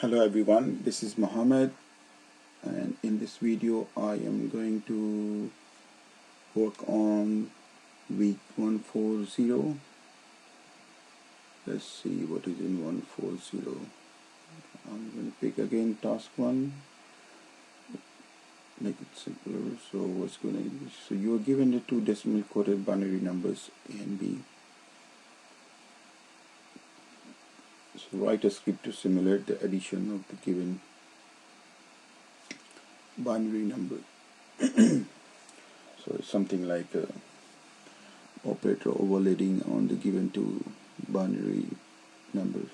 Hello everyone, this is Mohammed, and in this video I am going to work on week 140. Let's see what is in 140. I'm going to pick again task 1, make it simpler. So what's going to be, so you are given the two decimal coded binary numbers A and B. So write a script to simulate the addition of the given binary number. So it's something like operator overloading on the given two binary numbers.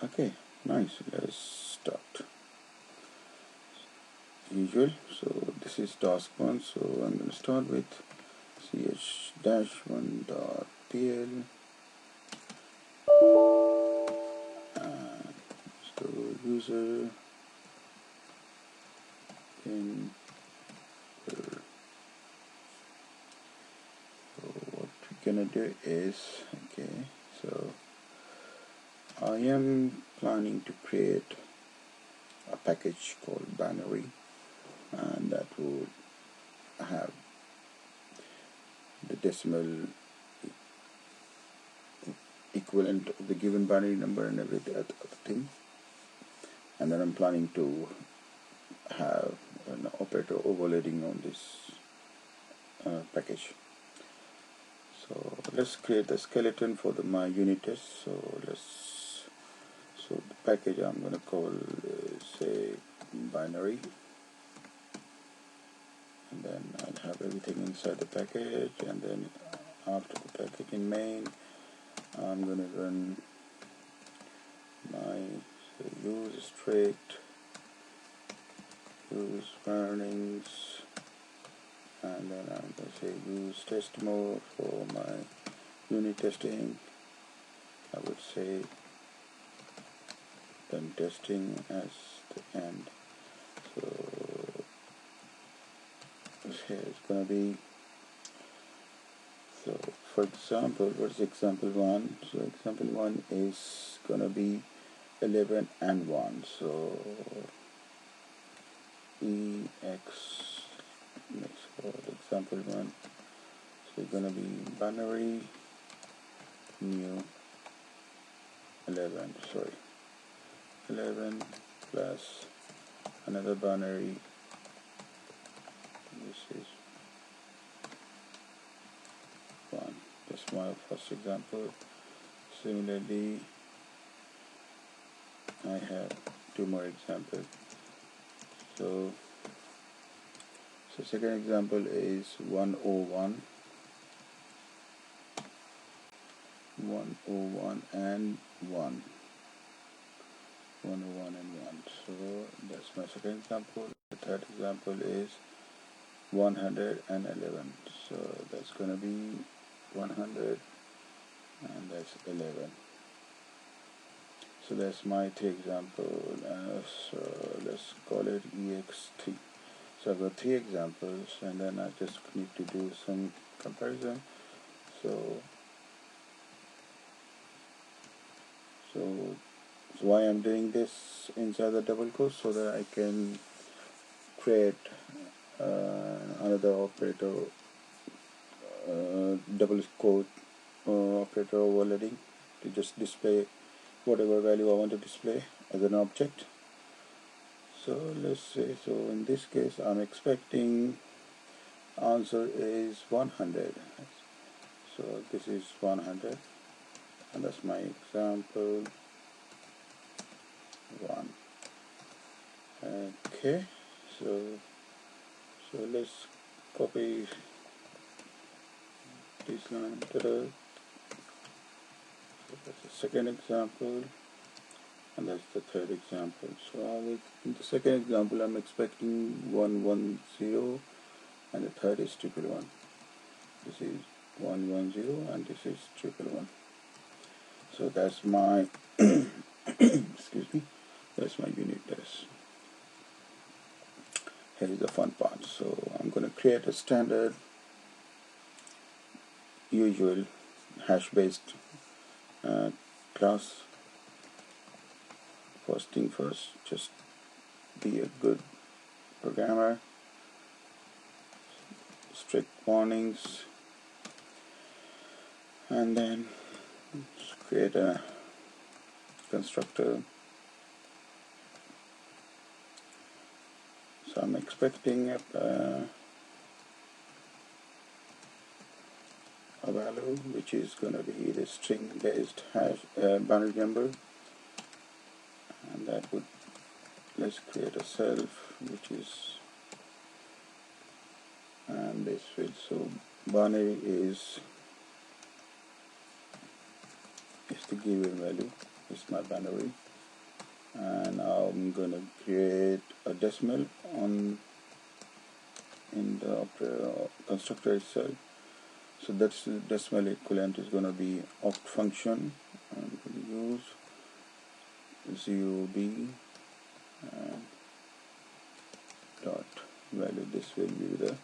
Okay, nice. Let's start. Usual. So this is task 1. So I'm going to start with ch-1.pl and so user in Perl. So what we're gonna do is, okay, so I am planning to create a package called binary, and that would have the decimal equivalent of the given binary number and every other thing. And then I'm planning to have an operator overloading on this package. So let's create the skeleton for my unit test. So the package I'm going to call say binary, and then I'll have everything inside the package, and then after the package in main I'm going to run my use strict, use warnings, and then I'm going to say use test mode for my unit testing. I would say then testing as the end. So here it's going to be, so for example, what's example 1? So example 1 is going to be 11 and 1. So ex, let's call it example 1. So it's going to be binary new 11 plus another binary. This is 1. That's my first example. Similarly, I have two more examples. So second example is 101 and 1. 101 and 1. So that's my second example. The third example is 111. So that's going to be 100 and that's 11. So that's my three example. So let's call it ex3. So I've got 3 examples, and then I just need to do some comparison. So why I'm doing this inside the double quotes, so that I can create another operator, double quote operator overloading to just display whatever value I want to display as an object. So let's say, so in this case I'm expecting answer is 100. So this is 100, and that's my example 1. Okay, so let's copy this line. So that's the second example, and that's the third example. So in the second example I'm expecting 110, and the third is 111. This is 110 and this is 111. So that's my excuse me, that's my unit test. Here's the fun part. So I'm going to create a standard usual hash based class first thing first, just be a good programmer. Strict warnings, and then create a constructor. So I'm expecting a value which is going to be the string based hash binary number, and that would, let's create a self which is, and this will, so binary is the given value, is my binary, and I'm going to create a decimal in the constructor itself. So that's the decimal equivalent is going to be opt function. I'm going to use 0b dot value. This will be the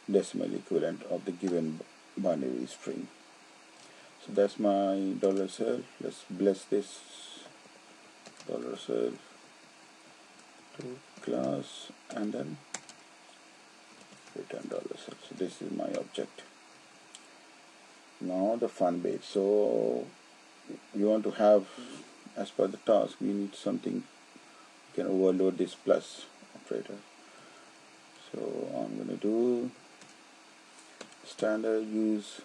decimal equivalent of the given binary string. So that's my $self. Let's bless this $self to class and then return $self. So this is my object. Now the fun bit. So you want to have, as per the task, we need something, you can overload this plus operator. So I'm going to do standard use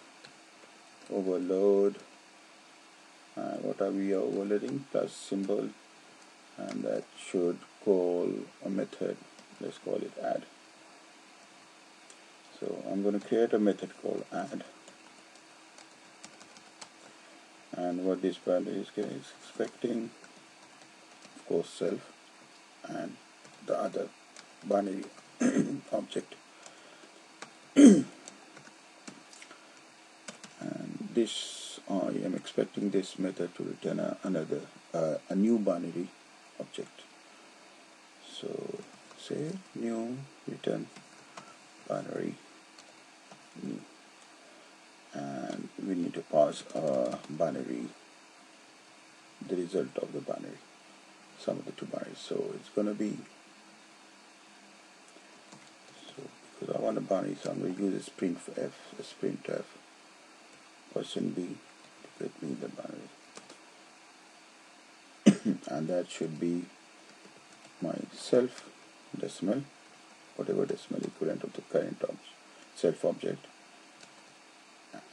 overload, and what are we overloading? Plus symbol, and that should call a method. Let's call it add. So I'm going to create a method called add, and what this value is expecting, of course, self and the other binary object. And this, I am expecting this method to return a new binary object. So say new return binary new, and we need to pass a binary, the result of the binary, sum of the two binaries. So it's going to be, so because I want a binary, so I'm going to use a printf %b to get me the binary, and that should be my self decimal, whatever decimal equivalent of the current self object,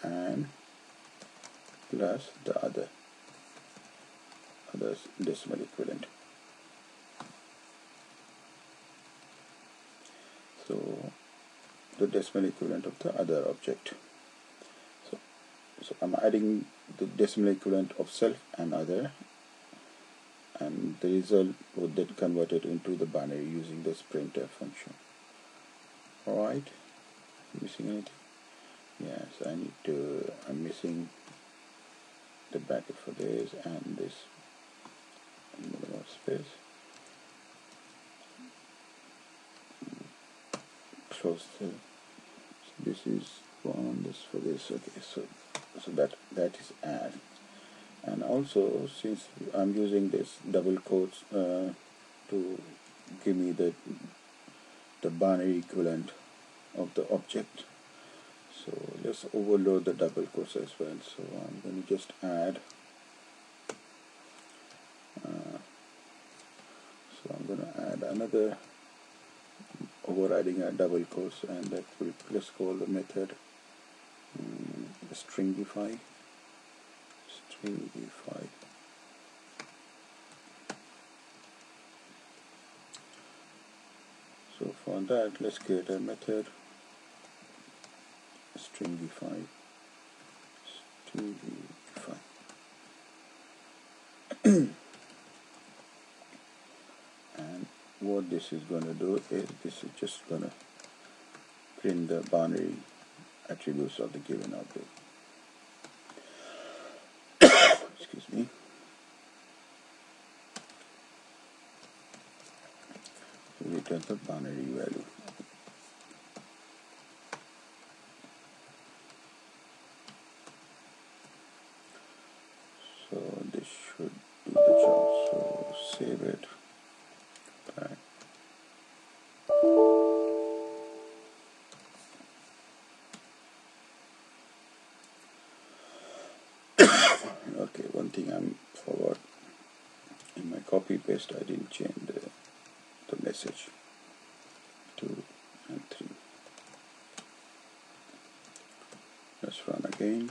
and plus the other decimal equivalent. So the decimal equivalent of the other object. So I'm adding the decimal equivalent of self and other, and the result would then converted into the binary using this printf function. Alright, missing anything? Yes, I'm missing the bracket for this and this minimum space. Close the, so this is one, this for this. Okay, so that is add. And also, since I'm using this double quotes to give me the binary equivalent of the object, so let's overload the double quotes as well. So I'm going to just add, so I'm going to add another overriding a double quotes, and that will, let's call the method stringify. So for that, let's create a method stringify. And what this is going to do is, this is just going to print the binary attributes of the given object. Excuse me. So return the binary value. So this should do the job. So save it. Right. Okay, one thing I'm forward. In my copy paste, I didn't change the message. 2 and 3. Let's run again.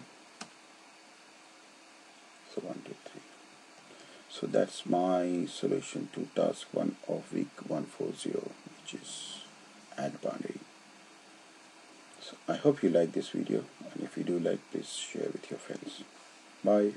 So 1, 2, 3. So that's my solution to task 1 of week 140, which is add boundary. So I hope you like this video, and if you do like, please share with your friends. Bye.